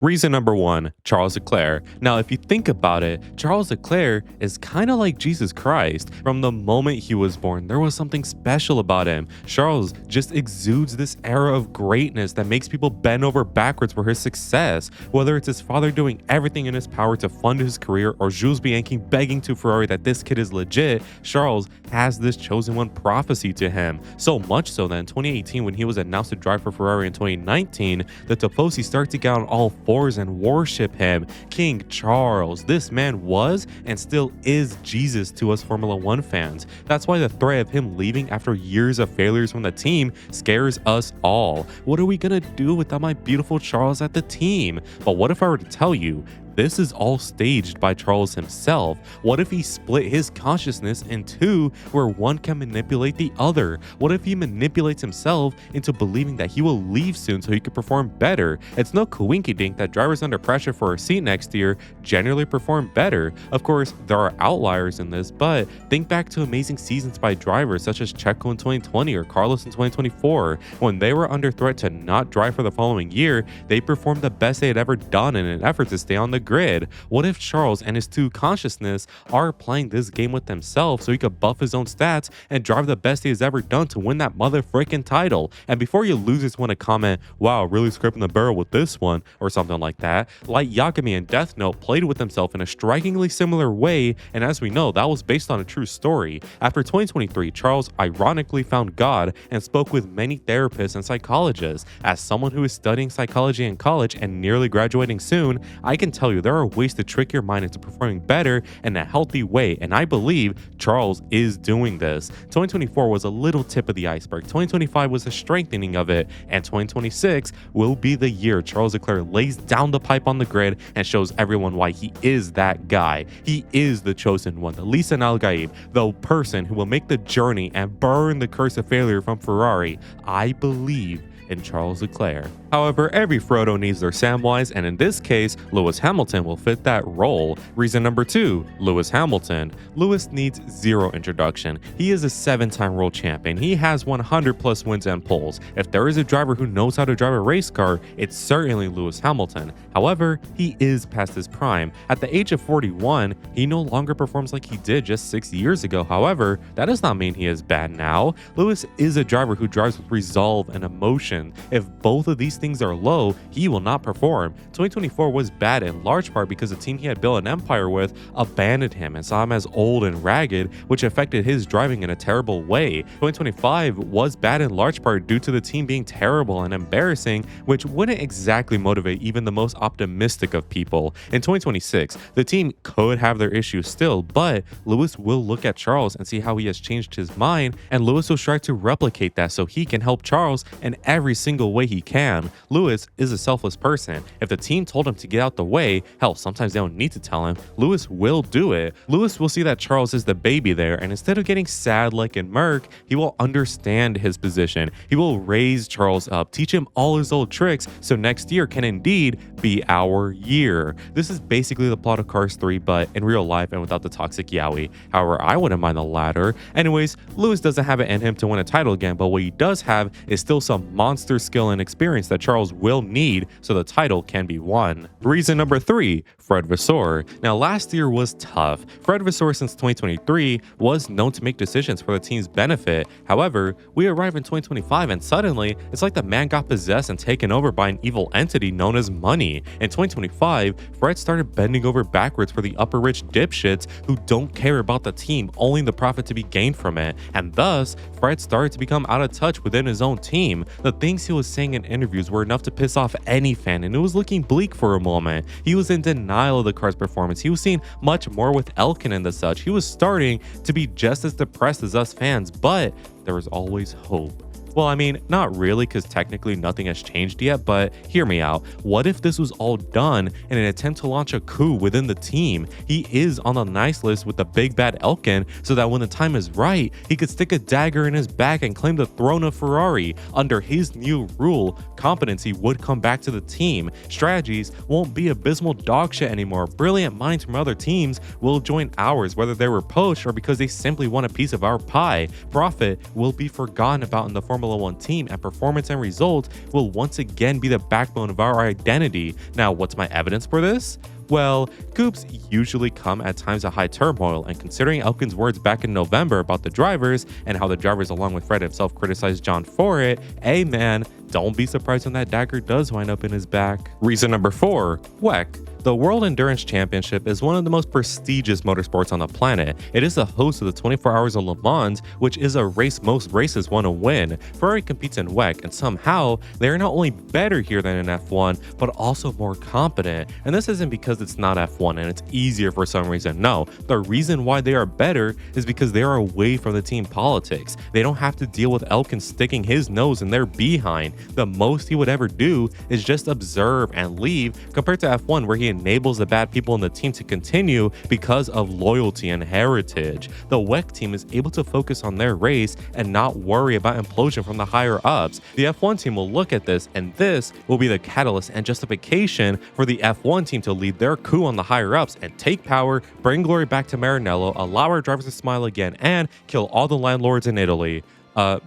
Reason number one, Charles Leclerc. Now, if you think about it, Charles Leclerc is kind of like Jesus Christ. From the moment he was born, there was something special about him. Charles just exudes this era of greatness that makes people bend over backwards for his success. Whether it's his father doing everything in his power to fund his career or Jules Bianchi begging to Ferrari that this kid is legit, Charles has this chosen one prophecy to him. So much so that in 2018, when he was announced to drive for Ferrari in 2019, the Tifosi started to get on all fours and worship him. King Charles, this man was and still is Jesus to us Formula One fans. That's why the threat of him leaving after years of failures from the team scares us all. What are we gonna do without my beautiful Charles at the team? But what if I were to tell you this is all staged by Charles himself? What if he split his consciousness in two where one can manipulate the other? What if he manipulates himself into believing that he will leave soon so he could perform better? It's no coinky-dink that drivers under pressure for a seat next year generally perform better. Of course, there are outliers in this, but think back to amazing seasons by drivers such as Checo in 2020 or Carlos in 2024. When they were under threat to not drive for the following year, they performed the best they had ever done in an effort to stay on the grid. What if Charles and his two consciousness are playing this game with themselves so he could buff his own stats and drive the best he has ever done to win that mother freaking title? And before you losers want to comment, wow, really scraping the barrel with this one, or something like that, Light Yagami and Death Note played with himself in a strikingly similar way, and as we know, that was based on a true story. After 2023, Charles ironically found God and spoke with many therapists and psychologists. As someone who is studying psychology in college and nearly graduating soon, I can tell you there are ways to trick your mind into performing better in a healthy way, and I believe Charles is doing this. 2024 was a little tip of the iceberg, 2025 was a strengthening of it, and 2026 will be the year Charles Leclerc lays down the pipe on the grid and shows everyone why he is that guy. He is the chosen one, the Lisan Al Gaib, the person who will make the journey and burn the curse of failure from Ferrari. I believe in Charles Leclerc. However, every Frodo needs their Samwise, and in this case, Lewis Hamilton will fit that role. Reason number two, Lewis Hamilton. Lewis needs zero introduction. He is a 7-time world champion. He has 100 plus wins and poles. If there is a driver who knows how to drive a race car, it's certainly Lewis Hamilton. However, he is past his prime. At the age of 41, he no longer performs like he did just 6 years ago. However, that does not mean he is bad now. Lewis is a driver who drives with resolve and emotion. If both of these things are low, he will not perform. 2024 was bad in large part because the team he had built an empire with abandoned him and saw him as old and ragged, which affected his driving in a terrible way. 2025 was bad in large part due to the team being terrible and embarrassing, which wouldn't exactly motivate even the most optimistic of people. In 2026, the team could have their issues still, but Lewis will look at Charles and see how he has changed his mind, and Lewis will try to replicate that so he can help Charles in every single way he can. Lewis is a selfless person. If the team told him to get out the way, hell, sometimes they don't need to tell him, Lewis will do it. Lewis will see that Charles is the baby there, and instead of getting sad like in Merc, he will understand his position. He will raise Charles up, teach him all his old tricks, so next year can indeed be our year. This is basically the plot of Cars 3, but in real life and without the toxic yaoi. However, I wouldn't mind the latter. Anyways, Lewis doesn't have it in him to win a title again, but what he does have is still some monster skill and experience that Charles will need so the title can be won. Reason number three, Fred Vasseur. Now, last year was tough. Fred Vasseur since 2023 was known to make decisions for the team's benefit. However, we arrive in 2025 and suddenly it's like the man got possessed and taken over by an evil entity known as money. In 2025, Fred started bending over backwards for the upper rich dipshits who don't care about the team, only the profit to be gained from it. And thus, Fred started to become out of touch within his own team. The things he was saying in interviews were enough to piss off any fan, and it was looking bleak for a moment. He was in denial of the car's performance. He was seeing much more with Elkin and the such. He was starting to be just as depressed as us fans, but there was always hope. Well, I mean, not really, because technically nothing has changed yet, but hear me out. What if this was all done in an attempt to launch a coup within the team? He is on the nice list with the big bad Elkin, so that when the time is right, he could stick a dagger in his back and claim the throne of Ferrari. Under his new rule, competency would come back to the team. Strategies won't be abysmal dog shit anymore. Brilliant minds from other teams will join ours, whether they were poached or because they simply want a piece of our pie. Profit will be forgotten about in the form Formula One team, and performance and result will once again be the backbone of our identity. Now, what's my evidence for this? Well, coups usually come at times of high turmoil, and considering Elkan's words back in November about the drivers and how the drivers along with Fred himself criticized John for it, hey man, don't be surprised when that dagger does wind up in his back. Reason number 4, WEC. The World Endurance Championship is one of the most prestigious motorsports on the planet. It is the host of the 24 Hours of Le Mans, which is a race most races want to win. Ferrari competes in WEC, and somehow they are not only better here than in F1, but also more competent. And this isn't because it's not F1 and it's easier for some reason. No, the reason why they are better is because they are away from the team politics. They don't have to deal with Elkan sticking his nose in their behind. The most he would ever do is just observe and leave, compared to F1 where he enables the bad people in the team to continue because of loyalty and heritage. The WEC team is able to focus on their race and not worry about implosion from the higher ups. The F1 team will look at this, and this will be the catalyst and justification for the F1 team to lead their coup on the higher ups and take power, bring glory back to Maranello, allow our drivers to smile again, and kill all the landlords in Italy.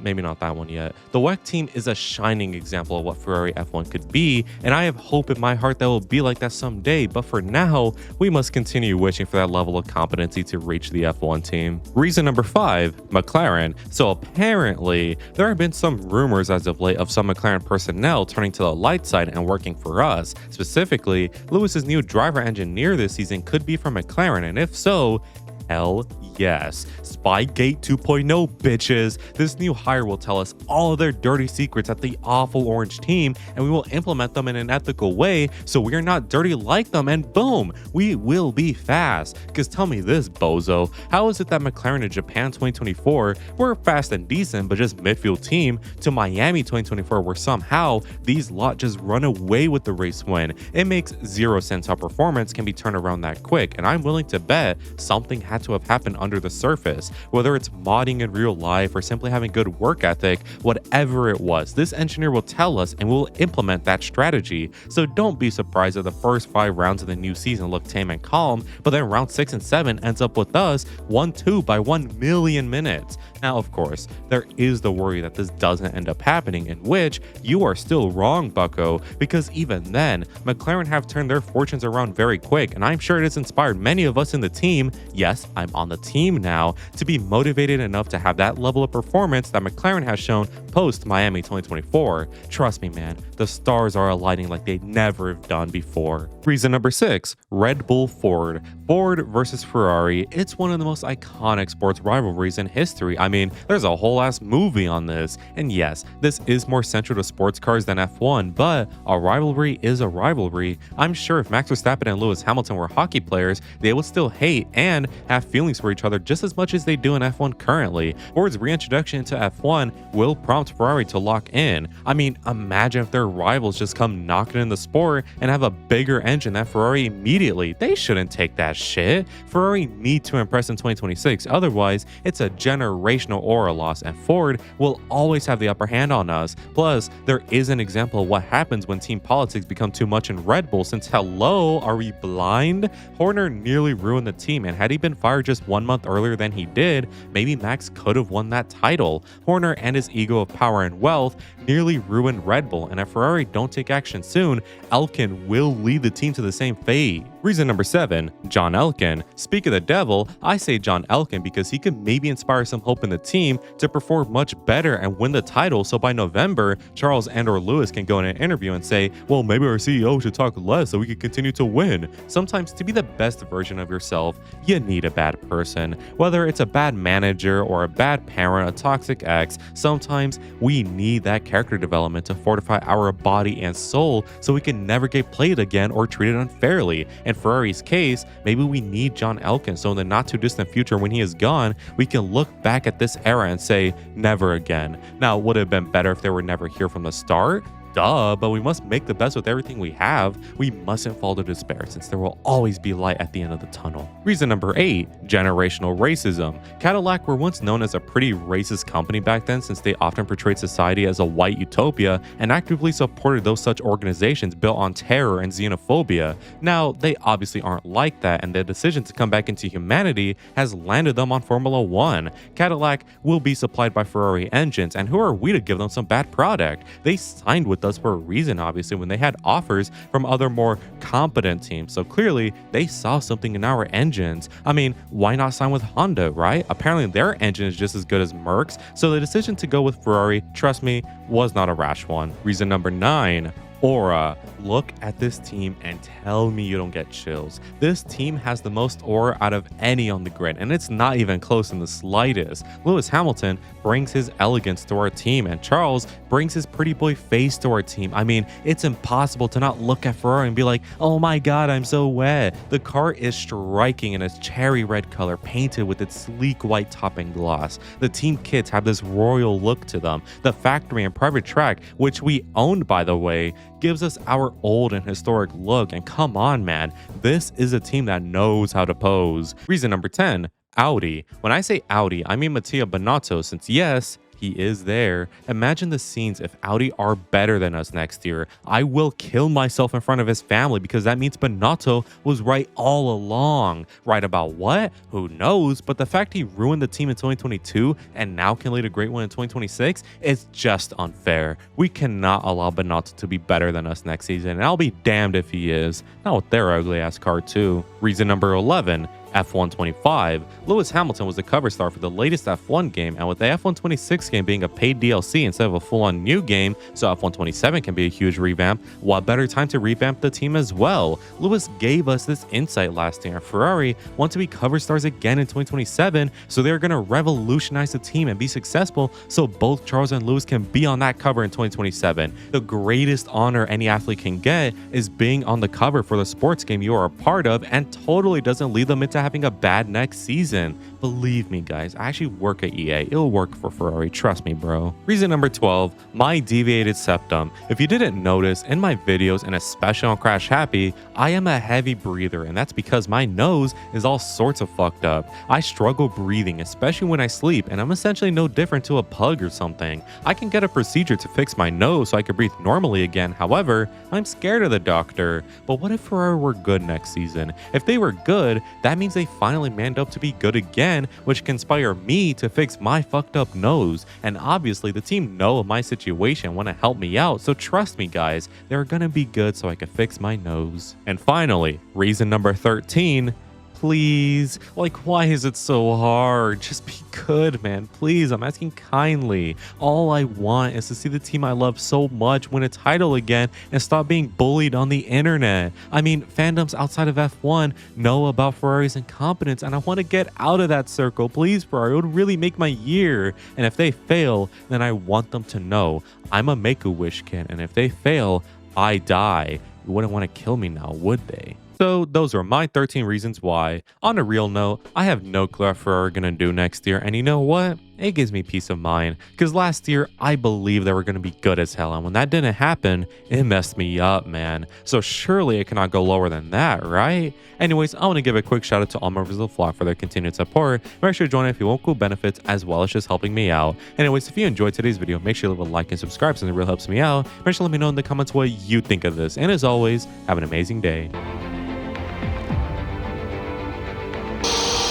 Maybe not that one yet. The WEC team is a shining example of what Ferrari F1 could be, and I have hope in my heart that will be like that someday, but for now, we must continue wishing for that level of competency to reach the F1 team. Reason number 5, McLaren. So apparently, there have been some rumors as of late of some McLaren personnel turning to the light side and working for us. Specifically, Lewis's new driver engineer this season could be from McLaren, and if so, hell yes. Spygate 2.0, bitches. This new hire will tell us all of their dirty secrets at the awful orange team, and we will implement them in an ethical way so we are not dirty like them, and boom, we will be fast. Because tell me this, bozo, how is it that McLaren in Japan 2024 were fast and decent but just midfield team, to Miami 2024 where somehow these lot just run away with the race win? It makes zero sense how performance can be turned around that quick, and I'm willing to bet something had to have happened under the surface. Whether it's modding in real life or simply having good work ethic, whatever it was, this engineer will tell us and we'll implement that strategy. So don't be surprised if the first 5 rounds of the new season look tame and calm, but then round 6 and 7 ends up with us 1-2 by 1 million minutes. Now, of course, there is the worry that this doesn't end up happening, in which you are still wrong, bucko, because even then, McLaren have turned their fortunes around very quick, and I'm sure it has inspired many of us in the team, yes, I'm on the team now, to be motivated enough to have that level of performance that McLaren has shown post Miami 2024. Trust me, man, the stars are aligning like they never have done before. Reason number 6, Red Bull Ford. Ford versus Ferrari. It's one of the most iconic sports rivalries in history. I mean, there's a whole ass movie on this. And yes, this is more central to sports cars than F1, but a rivalry is a rivalry. I'm sure if Max Verstappen and Lewis Hamilton were hockey players, they would still hate and have feelings for each other just as much as they do in F1 currently. Ford's reintroduction into F1 will prompt Ferrari to lock in. I mean, imagine if their rivals just come knocking in the sport and have a bigger engine than Ferrari immediately. They shouldn't take that shit. Ferrari need to impress in 2026, otherwise it's a generational aura loss, and Ford will always have the upper hand on us. Plus, there is an example of what happens when team politics become too much in Red Bull, since hello, are we blind? Horner nearly ruined the team, and had he been fired just 1 month earlier than he did, maybe Max could have won that title. Horner and his ego of power and wealth nearly ruined Red Bull, and if Ferrari don't take action soon, Elkan will lead the team to the same fate. Reason number 7, John Elkan. Speak of the devil, I say John Elkan because he could maybe inspire some hope in the team to perform much better and win the title, so by November, Charles and/or Lewis can go in an interview and say, well, maybe our CEO should talk less so we can continue to win. Sometimes to be the best version of yourself, you need a bad person. Whether it's a bad manager or a bad parent, a toxic ex, sometimes we need that character development to fortify our body and soul so we can never get played again or treated unfairly. In Ferrari's case, maybe we need John Elkan, so in the not too distant future when he is gone, we can look back at this era and say, never again. Now, would it have been better if they were never here from the start? duh, but we must make the best with everything we have. We mustn't fall to despair since there will always be light at the end of the tunnel. Reason number 8, generational racism. Cadillac were once known as a pretty racist company back then since they often portrayed society as a white utopia and actively supported those such organizations built on terror and xenophobia. Now, they obviously aren't like that, and their decision to come back into humanity has landed them on Formula 1. Cadillac will be supplied by Ferrari engines, and who are we to give them some bad product? They signed with us for a reason, obviously, when they had offers from other more competent teams, so clearly they saw something in our engines. I mean, why not sign with Honda, right? Apparently their engine is just as good as Merc's, so the decision to go with Ferrari, trust me, was not a rash one. Reason number 9, aura. Look at this team and tell me you don't get chills. This team has the most aura out of any on the grid, and it's not even close in the slightest. Lewis Hamilton brings his elegance to our team, and Charles brings his pretty boy face to our team. I mean, it's impossible to not look at Ferrari and be like, oh my god, I'm so wet. The car is striking in its cherry red color, painted with its sleek white top and gloss. The team kits have this royal look to them. The factory and private track, which we owned by the way, gives us our old and historic look, and come on man, this is a team that knows how to pose. Reason number 10, Audi. When I say Audi, I mean Mattia Binotto, since yes, he is there. Imagine the scenes if Audi are better than us next year. I will kill myself in front of his family because that means Binotto was right all along. Right about what? Who knows? But the fact he ruined the team in 2022 and now can lead a great one in 2026 is just unfair. We cannot allow Binotto to be better than us next season, and I'll be damned if he is. Not with their ugly ass car too. Reason number 11, F1 25. Lewis Hamilton was the cover star for the latest F1 game, and with the F1 26 game being a paid DLC instead of a full-on new game, so F1 27 can be a huge revamp, what better time to revamp the team as well? Lewis gave us this insight last year. Ferrari want to be cover stars again in 2027, so they're going to revolutionize the team and be successful so both Charles and Lewis can be on that cover in 2027. The greatest honor any athlete can get is being on the cover for the sports game you are a part of, and totally doesn't lead them into having a bad next season. Believe me guys, I actually work at EA. It'll work for Ferrari, trust me bro. Reason number 12, my deviated septum. If you didn't notice, in my videos and especially on Crash Happy, I am a heavy breather, and that's because my nose is all sorts of fucked up. I struggle breathing, especially when I sleep, and I'm essentially no different to a pug or something. I can get a procedure to fix my nose so I can breathe normally again. However, I'm scared of the doctor. But what if Ferrari were good next season? If they were good, that means they finally manned up to be good again, which can inspire me to fix my fucked up nose. And obviously the team know of my situation and want to help me out, so trust me guys, they're gonna be good so I can fix my nose. And finally, reason number 13, please. Like, why is it so hard? Just be good, man. Please, I'm asking kindly. All I want is to see the team I love so much win a title again and stop being bullied on the internet. I mean, fandoms outside of F1 know about Ferrari's incompetence, and I want to get out of that circle. Please, Ferrari, it would really make my year. And if they fail, then I want them to know I'm a Make-A-Wish kid, and if they fail, I die. You wouldn't want to kill me now, would they? So those are my 13 reasons why. On a real note, I have no clue what Ferrari are going to do next year, and you know what? It gives me peace of mind, because last year I believed they were going to be good as hell, and when that didn't happen, it messed me up, man. So surely it cannot go lower than that, right? Anyways, I want to give a quick shout out to all members of the flock for their continued support. Make sure to join if you want cool benefits as well as just helping me out. Anyways, if you enjoyed today's video, make sure you leave a like and subscribe since it really helps me out. Make sure to let me know in the comments what you think of this, and as always, have an amazing day.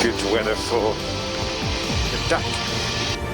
Good weather for the duck.